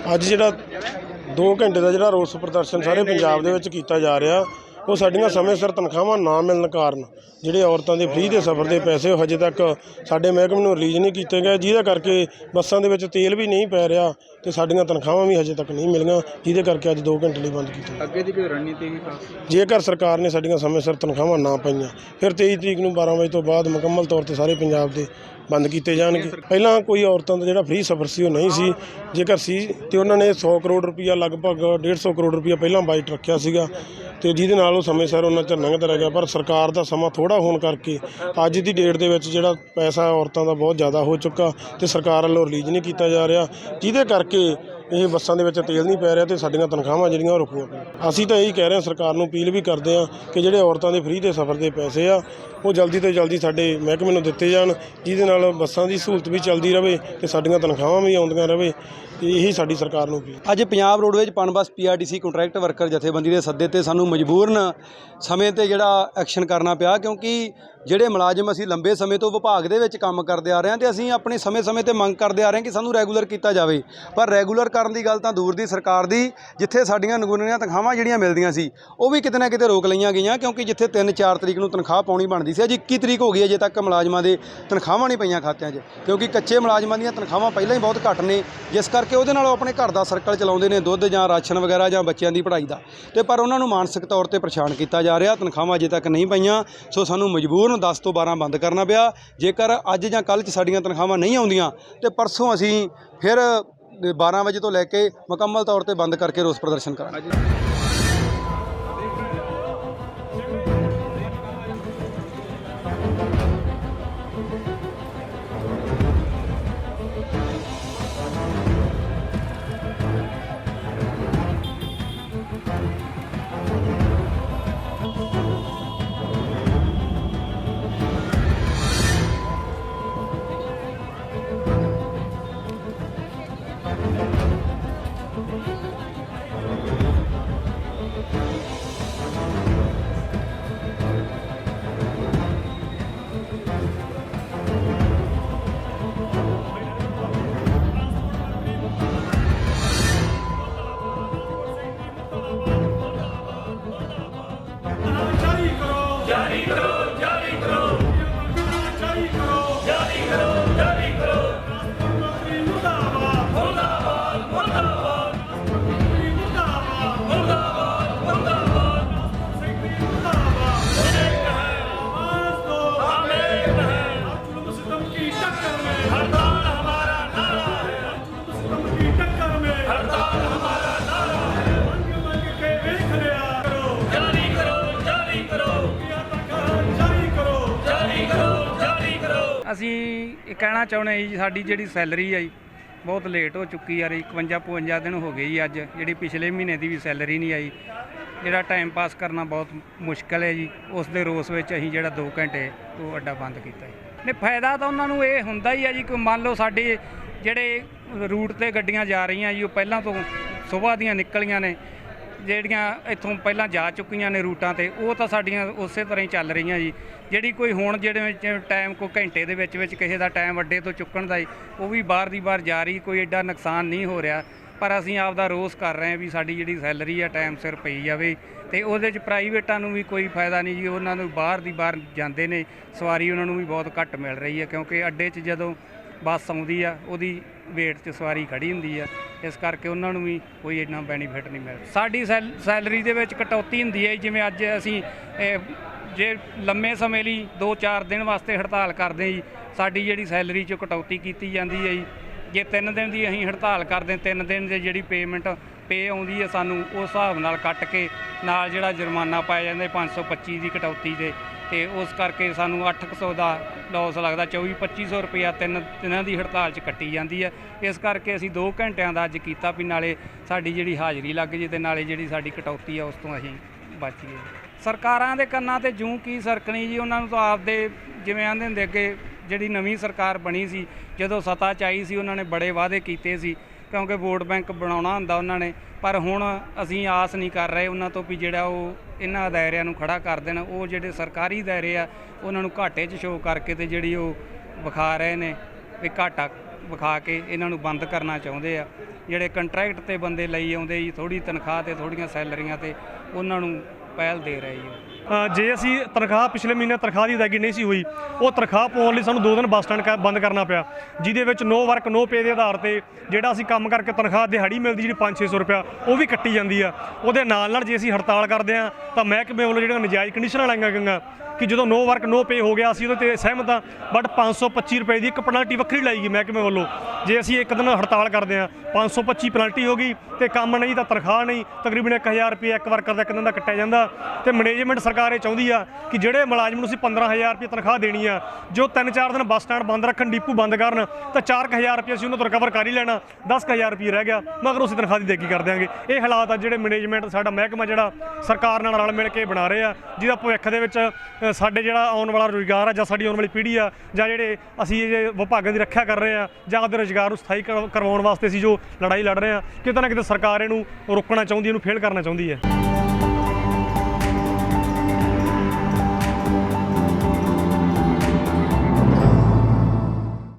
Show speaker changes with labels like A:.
A: ਅੱਜ ਜਿਹੜਾ 2 ਘੰਟੇ ਦਾ ਜਿਹੜਾ ਰੋਸ ਪ੍ਰਦਰਸ਼ਨ ਸਾਰੇ ਪੰਜਾਬ ਦੇ ਵਿੱਚ ਕੀਤਾ ਜਾ ਰਿਹਾ, ਉਹ ਸਾਡੀਆਂ ਸਮੇਂ ਸਿਰ ਤਨਖਾਹਾਂ ਨਾ ਮਿਲਣ ਕਾਰਨ ਜਿਹੜੇ ਔਰਤਾਂ ਦੇ ਫ੍ਰੀ ਦੇ ਸਫ਼ਰ ਦੇ ਪੈਸੇ ਉਹ ਹਜੇ ਤੱਕ ਸਾਡੇ ਮਹਿਕਮੇ ਨੂੰ ਰਿਲੀਜ਼ ਨਹੀਂ ਕੀਤੇ ਗਏ, ਜਿਹਦੇ ਕਰਕੇ ਬੱਸਾਂ ਦੇ ਵਿੱਚ ਤੇਲ ਵੀ ਨਹੀਂ ਪੈ ਰਿਹਾ ਤੇ ਸਾਡੀਆਂ ਤਨਖਾਹਾਂ ਵੀ ਹਜੇ ਤੱਕ ਨਹੀਂ ਮਿਲੀਆਂ, ਜਿਹਦੇ ਕਰਕੇ ਅੱਜ 2 ਘੰਟੇ ਲਈ ਬੰਦ ਕੀਤਾ।
B: ਅੱਗੇ ਦੀ ਕੋਈ ਰਣਨੀਤੀ ਹੈ ਖਾਸ?
A: ਜੇਕਰ ਸਰਕਾਰ ਨੇ ਸਾਡੀਆਂ ਸਮੇਂ ਸਿਰ ਤਨਖਾਹਾਂ ਨਾ ਪਾਈਆਂ, ਫਿਰ 23 ਤਰੀਕ ਨੂੰ 12 ਵਜੇ ਤੋਂ ਬਾਅਦ ਮੁਕੰਮਲ ਤੌਰ 'ਤੇ ਸਾਰੇ ਪੰਜਾਬ ਦੇ ਬੰਦ ਕੀਤੇ ਜਾਣਗੇ। ਪਹਿਲਾਂ ਕੋਈ ਔਰਤਾਂ ਦਾ ਜਿਹੜਾ ਫ੍ਰੀ ਸਫ਼ਰ ਸੀ ਉਹ ਨਹੀਂ ਸੀ, ਜੇਕਰ ਸੀ ਤੇ ਉਹਨਾਂ ਨੇ 100 ਕਰੋੜ ਰੁਪਈਆ ਲਗਭਗ 150 ਕਰੋੜ ਰੁਪਈਆ ਪਹਿਲਾਂ ਬਜਟ ਰੱਖਿਆ ਸੀਗਾ ਤੇ ਜਿਹਦੇ ਨਾਲ ਉਹ ਸਮੇਂ ਸਿਰ ਉਹਨਾਂ 'ਚ ਲੰਘਦਾ ਰਹਿ ਗਿਆ। ਪਰ ਸਰਕਾਰ ਦਾ ਸਮਾਂ ਥੋੜ੍ਹਾ ਹੋਣ ਕਰਕੇ ਅੱਜ ਦੀ ਡੇਟ ਦੇ ਵਿੱਚ ਜਿਹੜਾ ਪੈਸਾ ਔਰਤਾਂ ਦਾ ਬਹੁਤ ਜ਼ਿਆਦਾ ਹੋ ਚੁੱਕਾ ਤੇ ਸਰਕਾਰ ਵੱਲੋਂ ਰਿਲੀਜ਼ ਨਹੀਂ ਕੀਤਾ ਜਾ ਰਿਹਾ, ਜਿਹਦੇ ਕਰਕੇ ਇਹ ਬੱਸਾਂ ਦੇ ਵਿੱਚ ਤੇਲ ਨਹੀਂ ਪੈ ਰਿਹਾ ਤੇ ਸਾਡੀਆਂ ਤਨਖਾਹਾਂ ਜਿਹੜੀਆਂ ਉਹ ਰੁਕੀਆਂ ਪਈਆਂ। ਅਸੀਂ ਤਾਂ ਇਹੀ ਕਹਿ ਰਹੇ ਹਾਂ, ਸਰਕਾਰ ਨੂੰ ਅਪੀਲ ਵੀ ਕਰਦੇ ਹਾਂ ਕਿ ਜਿਹੜੇ ਔਰਤਾਂ ਦੇ ਫ੍ਰੀ ਦੇ ਸਫ਼ਰ ਦੇ ਪੈਸੇ ਆ ਉਹ ਜਲਦੀ ਤੋਂ ਜਲਦੀ ਸਾਡੇ ਮਹਿਕਮੇ ਨੂੰ ਦਿੱਤੇ ਜਾਣ, ਜਿਹਦੇ ਨਾਲ ਬੱਸਾਂ ਦੀ ਸਹੂਲਤ ਵੀ ਚੱਲਦੀ ਰਹੇ ਤੇ ਸਾਡੀਆਂ ਤਨਖਾਹਾਂ ਵੀ ਆਉਂਦੀਆਂ ਰਹੇ। ਇਹੀ ਸਾਡੀ ਸਰਕਾਰ ਨੂੰ ਵੀ।
C: ਅੱਜ Punjab roadways Punbus PRTC contract worker ਜਥੇਬੰਦੀ ਦੇ ਸੱਦੇ ਤੇ ਸਾਨੂੰ ਮਜਬੂਰਨ ਸਮੇਂ ਤੇ ਜਿਹੜਾ ਐਕਸ਼ਨ ਕਰਨਾ ਪਿਆ, ਕਿਉਂਕਿ ਜਿਹੜੇ ਮੁਲਾਜ਼ਮ ਅਸੀਂ ਲੰਬੇ ਸਮੇਂ ਤੋਂ ਵਿਭਾਗ ਦੇ ਵਿੱਚ ਕੰਮ ਕਰਦੇ ਆ ਰਹੇ ਹਾਂ ਤੇ ਅਸੀਂ ਆਪਣੇ ਸਮੇਂ ਤੇ ਮੰਗ ਕਰਦੇ ਆ ਰਹੇ ਹਾਂ ਕਿ ਸਾਨੂੰ ਰੈਗੂਲਰ ਕੀਤਾ ਜਾਵੇ। ਪਰ ਰੈਗੂਲਰ ਕਰਨ ਦੀ ਗੱਲ ਤਾਂ ਦੂਰ ਦੀ ਸਰਕਾਰ ਦੀ, ਜਿੱਥੇ ਸਾਡੀਆਂ ਨਗੂਨੀਆਂ ਤਨਖਾਹਾਂ ਜਿਹੜੀਆਂ ਮਿਲਦੀਆਂ ਸੀ ਉਹ ਵੀ ਕਿਤੇ ਨਾ ਕਿਤੇ ਰੋਕ ਲਈਆਂ ਗਈਆਂ, ਕਿਉਂਕਿ ਜਿੱਥੇ 3-4 ਤਰੀਕ ਨੂੰ ਤਨਖਾਹ ਪਾਉਣੀ ਬਣਦੀ ਸੀ, ਅੱਜ 21 ਤਰੀਕ ਹੋ ਗਈ ਅਜੇ ਤੱਕ ਮੁਲਾਜ਼ਮਾਂ ਦੇ ਤਨਖਾਹਾਂ ਨਹੀਂ ਪਈਆਂ ਖਾਤਿਆਂ 'ਚ, ਕਿਉਂਕਿ ਕੱਚੇ ਮੁਲਾਜ਼ਮਾਂ ਦੀਆਂ ਤਨਖਾਹਾਂ ਪਹਿਲਾਂ ਹੀ ਬਹੁਤ ਘੱਟ ਨੇ, ਜਿਸ ਕਰਕੇ ਉਹਦੇ ਨਾਲ ਉਹ ਆਪਣੇ ਘਰ ਦਾ ਸਰਕਲ ਚਲਾਉਂਦੇ ਨੇ, ਦੁੱਧ ਜਾਂ ਰਾਸ਼ਨ ਵਗੈਰਾ ਜਾਂ ਬੱਚਿਆਂ ਦੀ ਪੜ੍ਹਾਈ ਦਾ, ਤੇ ਪਰ ਉਹਨਾਂ ਨੂੰ ਮਾਨਸਿਕ ਤੌਰ ਤੇ ਪਰੇਸ਼ਾਨ ਕੀਤਾ ਜਾ ਰਿਹਾ। ਤਨਖਾਹਾਂ ਅਜੇ ਤੱਕ ਨਹੀਂ ਪਈਆਂ, ਸੋ ਸਾਨੂੰ ਮਜਬੂਰਨ 10 ਤੋਂ 12 ਬੰਦ ਕਰਨਾ ਪਿਆ। ਜੇਕਰ ਅੱਜ ਜਾਂ ਕੱਲ੍ਹ 'ਚ ਸਾਡੀਆਂ ਤਨਖਾਹਾਂ ਨਹੀਂ ਆਉਂਦੀਆਂ ਤੇ ਪਰਸੋਂ ਅਸੀਂ ਫਿਰ 12 ਵਜੇ ਤੋਂ ਲੈ ਕੇ ਮੁਕੰਮਲ ਤੌਰ ਤੇ ਬੰਦ ਕਰਕੇ ਰੋਸ ਪ੍ਰਦਰਸ਼ਨ ਕਰਾਂਗੇ।
D: ਅਸੀਂ ਇਹ ਕਹਿਣਾ ਚਾਹੁੰਦੇ ਜੀ, ਸਾਡੀ ਜਿਹੜੀ ਸੈਲਰੀ ਆ ਜੀ ਬਹੁਤ ਲੇਟ ਹੋ ਚੁੱਕੀ ਆ ਰਹੀ, 51-52 ਦਿਨ ਹੋ ਗਏ ਜੀ ਅੱਜ, ਜਿਹੜੀ ਪਿਛਲੇ ਮਹੀਨੇ ਦੀ ਵੀ ਸੈਲਰੀ ਨਹੀਂ ਆਈ। ਜਿਹੜਾ ਟਾਈਮ ਪਾਸ ਕਰਨਾ ਬਹੁਤ ਮੁਸ਼ਕਿਲ ਹੈ ਜੀ, ਉਸ ਦੇ ਰੋਸ ਵਿੱਚ ਅਸੀਂ ਜਿਹੜਾ 2 ਘੰਟੇ ਉਹ ਅੱਡਾ ਬੰਦ ਕੀਤਾ ਜੀ। ਨਹੀਂ, ਫਾਇਦਾ ਤਾਂ ਉਹਨਾਂ ਨੂੰ ਇਹ ਹੁੰਦਾ ਹੀ ਆ ਜੀ, ਕਿ ਮੰਨ ਲਓ ਸਾਡੇ ਜਿਹੜੇ ਰੂਟ 'ਤੇ ਗੱਡੀਆਂ ਜਾ ਰਹੀਆਂ ਜੀ ਉਹ ਪਹਿਲਾਂ ਤੋਂ ਸੁਬਾਹ ਦੀਆਂ ਨਿਕਲੀਆਂ ਨੇ, ਜਿਹੜੀਆਂ ਇੱਥੋਂ ਪਹਿਲਾਂ ਜਾ ਚੁੱਕੀਆਂ ਨੇ ਰੂਟਾਂ 'ਤੇ, ਉਹ ਤਾਂ ਸਾਡੀਆਂ ਉਸੇ ਤਰ੍ਹਾਂ ਹੀ ਚੱਲ ਰਹੀਆਂ ਜੀ। ਜਿਹੜੀ ਕੋਈ ਹੁਣ ਜਿਹੜੇ ਟਾਈਮ ਕੋਈ ਘੰਟੇ ਦੇ ਵਿੱਚ ਕਿਸੇ ਦਾ ਟਾਈਮ ਅੱਡੇ ਤੋਂ ਚੁੱਕਣ ਦਾ ਉਹ ਵੀ ਬਾਹਰ ਦੀ ਬਾਹਰ ਜਾ ਰਹੀ, ਕੋਈ ਐਡਾ ਨੁਕਸਾਨ ਨਹੀਂ ਹੋ ਰਿਹਾ। ਪਰ ਅਸੀਂ ਆਪਦਾ ਰੋਸ ਕਰ ਰਹੇ ਹਾਂ ਵੀ ਸਾਡੀ ਜਿਹੜੀ ਸੈਲਰੀ ਆ ਟਾਈਮ ਸਿਰ ਪਈ ਜਾਵੇ, ਅਤੇ ਉਹਦੇ 'ਚ ਪ੍ਰਾਈਵੇਟਾਂ ਨੂੰ ਵੀ ਕੋਈ ਫਾਇਦਾ ਨਹੀਂ ਜੀ, ਉਹਨਾਂ ਨੂੰ ਬਾਹਰ ਦੀ ਬਾਹਰ ਜਾਂਦੇ ਨੇ, ਸਵਾਰੀ ਉਹਨਾਂ ਨੂੰ ਵੀ ਬਹੁਤ ਘੱਟ ਮਿਲ ਰਹੀ ਹੈ, ਕਿਉਂਕਿ ਅੱਡੇ 'ਚ ਜਦੋਂ ਬੱਸ ਆਉਂਦੀ ਆ ਉਹਦੀ ਵੇਟ 'ਚ ਸਵਾਰੀ ਖੜੀ ਹੁੰਦੀ ਆ, ਇਸ ਕਰਕੇ ਉਹਨਾਂ ਨੂੰ ਵੀ ਕੋਈ ਇੰਨਾ ਬੈਨੀਫਿਟ ਨਹੀਂ ਮਿਲਦਾ। ਸਾਡੀ ਸੈਲਰੀ ਦੇ ਵਿੱਚ ਕਟੌਤੀ ਹੁੰਦੀ ਹੈ, ਜਿਵੇਂ ਅੱਜ ਅਸੀਂ ਜੇ ਲੰਮੇ ਸਮੇਂ ਲਈ 2-4 ਦਿਨ ਵਾਸਤੇ ਹੜਤਾਲ ਕਰਦੇ ਜੀ, ਸਾਡੀ ਜਿਹੜੀ ਸੈਲਰੀ 'ਚ ਕਟੌਤੀ ਕੀਤੀ ਜਾਂਦੀ ਹੈ ਜੀ। ਜੇ 3 ਦਿਨ ਦੀ ਅਸੀਂ ਹੜਤਾਲ ਕਰਦੇ, 3 ਦਿਨ ਦੀ ਜਿਹੜੀ ਪੇ ਆਉਂਦੀ ਹੈ ਸਾਨੂੰ, ਉਸ ਹਿਸਾਬ ਨਾਲ ਕੱਟ ਕੇ ਨਾਲ ਜਿਹੜਾ ਜੁਰਮਾਨਾ ਪਾਇਆ ਜਾਂਦਾ 525 ਦੀ ਕਟੌਤੀ ਤੇ ਉਸ ਕਰਕੇ ਸਾਨੂੰ 800 ਦਾ ਲੋਸ ਲੱਗਦਾ। 24-2500 ਰੁਪਇਆ 3 ਦਿਨਾਂ ਦੀ ਹੜਤਾਲ 'ਚ ਕੱਟੀ ਜਾਂਦੀ ਹੈ। ਇਸ ਕਰਕੇ ਅਸੀਂ 2 ਘੰਟਿਆਂ ਦਾ ਅੱਜ ਕੀਤਾ ਵੀ ਨਾਲੇ ਸਾਡੀ ਜਿਹੜੀ ਹਾਜ਼ਰੀ ਲੱਗ ਜੇ ਤੇ ਨਾਲੇ ਜਿਹੜੀ ਸਾਡੀ ਕਟੌਤੀ ਆ ਉਸ ਤੋਂ ਅਸੀਂ ਬਚ ਗਏ। ਸਰਕਾਰਾਂ ਦੇ ਕੰਨਾਂ 'ਤੇ ਜੂੰ ਕੀ ਸਰਕਣੀ ਜੀ, ਉਹਨਾਂ ਨੂੰ ਤਾਂ ਆਪਦੇ ਜਿਵੇਂ ਆਂਦੇ ਹੁੰਦੇ ਅੱਗੇ ਜਿਹੜੀ ਨਵੀਂ ਸਰਕਾਰ ਬਣੀ ਸੀ ਜਦੋਂ ਸੱਤਾ 'ਚ ਆਈ ਸੀ, ਉਹਨਾਂ ਨੇ ਬੜੇ ਵਾਅਦੇ ਕੀਤੇ ਸੀ, ਕਿਉਂਕਿ ਵੋਟ ਬੈਂਕ ਬਣਾਉਣਾ ਹੁੰਦਾ ਉਹਨਾਂ ਨੇ। ਪਰ ਹੁਣ ਅਸੀਂ ਆਸ ਨਹੀਂ ਕਰ ਰਹੇ ਉਹਨਾਂ ਤੋਂ ਵੀ ਜਿਹੜਾ ਉਹ ਇਹਨਾਂ ਦਾਇਰਿਆਂ ਨੂੰ ਖੜਾ ਕਰ ਦੇਣ। ਉਹ ਜਿਹੜੇ ਸਰਕਾਰੀ ਦਾਇਰੇ ਆ ਉਹਨਾਂ ਨੂੰ ਘਾਟੇ 'ਚ ਸ਼ੋਅ ਕਰਕੇ ਤੇ ਜਿਹੜੀ ਉਹ ਵਿਖਾ ਰਹੇ ਨੇ ਵੀ ਘਾਟਾ ਵਿਖਾ ਕੇ ਇਹਨਾਂ ਨੂੰ ਬੰਦ ਕਰਨਾ ਚਾਹੁੰਦੇ ਆ। ਜਿਹੜੇ ਕੰਟਰੈਕਟ ਤੇ ਬੰਦੇ ਲਈ ਆਉਂਦੇ ਜੀ ਥੋੜ੍ਹੀ ਤਨਖਾਹ ਤੇ ਥੋੜ੍ਹੀਆਂ ਸੈਲਰੀਆਂ ਤੇ ਉਹਨਾਂ ਨੂੰ ਪਹਿਲ ਦੇ ਰਹੇ ਜੀ।
B: ਜੇ ਅਸੀਂ ਤਨਖਾਹ ਪਿਛਲੇ ਮਹੀਨੇ ਤਨਖਾਹ ਦੀ ਅਦਾਇਗੀ ਨਹੀਂ ਸੀ ਹੋਈ, ਉਹ ਤਨਖਾਹ ਪਾਉਣ ਲਈ ਸਾਨੂੰ 2 ਦਿਨ ਬੱਸ ਸਟੈਂਡ ਬੰਦ ਕਰਨਾ ਪਿਆ, ਜਿਹਦੇ ਵਿੱਚ ਨੋ ਵਰਕ ਨੋ ਪੇ ਦੇ ਆਧਾਰ ਤੇ ਜਿਹੜਾ ਅਸੀਂ ਕੰਮ ਕਰਕੇ ਤਨਖਾਹ ਦਿਹਾੜੀ ਮਿਲਦੀ ਜਿਹੜੀ 500-600 ਰੁਪਇਆ ਉਹ ਵੀ ਕੱਟੀ ਜਾਂਦੀ ਆ। ਉਹਦੇ ਨਾਲ ਜੇ ਅਸੀਂ ਹੜਤਾਲ ਕਰਦੇ ਹਾਂ ਤਾਂ ਮਹਿਕਮੇ ਵੱਲੋਂ ਜਿਹੜੀਆਂ ਨਜਾਇਜ਼ ਕੰਡੀਸ਼ਨਾਂ ਲਾਈਆਂ ਗਈਆਂ ਕਿ ਜਦੋਂ ਨੋ ਵਰਕ ਨੋ ਪੇ ਹੋ ਗਿਆ ਅਸੀਂ ਉਹਦੇ ਤੇ ਸਹਿਮਤ ਹਾਂ, ਬਟ 525 ਰੁਪਏ ਦੀ ਇੱਕ ਪੈਨਲਟੀ ਵੱਖਰੀ ਲਾਈ ਗਈ ਮਹਿਕਮੇ ਵੱਲੋਂ। ਜੇ ਅਸੀਂ ਇੱਕ ਦਿਨ ਹੜਤਾਲ ਕਰਦੇ ਹਾਂ 525 ਪੈਨਲਟੀ ਹੋ ਗਈ ਤੇ ਕੰਮ ਨਹੀਂ ਤਾਂ ਤਨਖਾਹ ਨਹੀਂ, ਤਕਰੀਬਨ 1000 ਰੁਪਏ ਇੱਕ ਵਰਕਰ ਦਾ ਇੱਕ ਦਿਨ ਦਾ ਕੱਟਿਆ ਜਾਂਦਾ। ਤੇ ਮੈਨੇਜਮੈਂਟ ਸਰਕਾਰ ਇਹ ਚਾਹੁੰਦੀ ਆ ਕਿ ਜਿਹੜੇ ਮੁਲਾਜ਼ਮ ਨੂੰ ਅਸੀਂ 15000 ਰੁਪਏ ਤਨਖਾਹ ਦੇਣੀ ਆ, ਜੋ 3-4 ਦਿਨ ਬੱਸ ਸਟੈਂਡ ਬੰਦ ਰੱਖਣ, ਡਿਪੂ ਬੰਦ ਕਰਨ, ਤਾਂ 4000 ਰੁਪਏ ਅਸੀਂ ਉਹਨਾਂ ਤੋਂ ਰਿਕਵਰ ਕਰ ਹੀ ਲੈਣਾ, 10000 ਰੁਪਏ ਰਹਿ ਗਿਆ ਮਗਰ ਅਸੀਂ ਤਨਖਾਹ ਦੀ ਅਦਾਇਗੀ ਕਰ ਦਿਆਂਗੇ। ਇਹ ਹਾਲਾਤ ਆ ਜਿਹੜੇ ਮੈਨੇਜਮੈਂਟ ਸਾਡਾ ਮਹਿਕਮਾ ਜਿਹੜਾ ਸਰਕਾਰ ਨਾਲ ਰਲ ਮਿਲ ਕੇ ਬਣਾ ਰਹੇ ਆ, ਜਿਹਦਾ ਭਵਿੱਖ ਦੇ ਵਿੱਚ ਸਾਡੇ ਜਿਹੜਾ ਆਉਣ ਵਾਲਾ ਰੁਜ਼ਗਾਰ ਆ ਜਾਂ ਸਾਡੀ ਆਉਣ ਵਾਲੀ ਪੀੜ੍ਹੀ ਆ ਜਾਂ ਜਿਹੜੇ ਅਸੀਂ ਇਹ ਵਿਭਾਗਾਂ ਦੀ ਰੱਖਿਆ ਕਰ ਰਹੇ ਆ ਜਾਂ ਆਪਦੇ ਰੁਜ਼ਗਾਰ ਨੂੰ ਸਥਾਈ ਕਰਵਾਉਣ ਵਾਸਤੇ ਅਸੀਂ ਜੋ ਲੜਾਈ ਲੜ ਰਹੇ ਆ, ਕਿਤੇ ਨਾ ਕਿਤੇ ਸਰਕਾਰ ਇਹਨੂੰ ਰੋਕਣਾ ਚਾਹੁੰਦੀ, ਇਹਨੂੰ ਫੇਲ ਕਰਨਾ ਚਾਹੁੰਦੀ ਹੈ।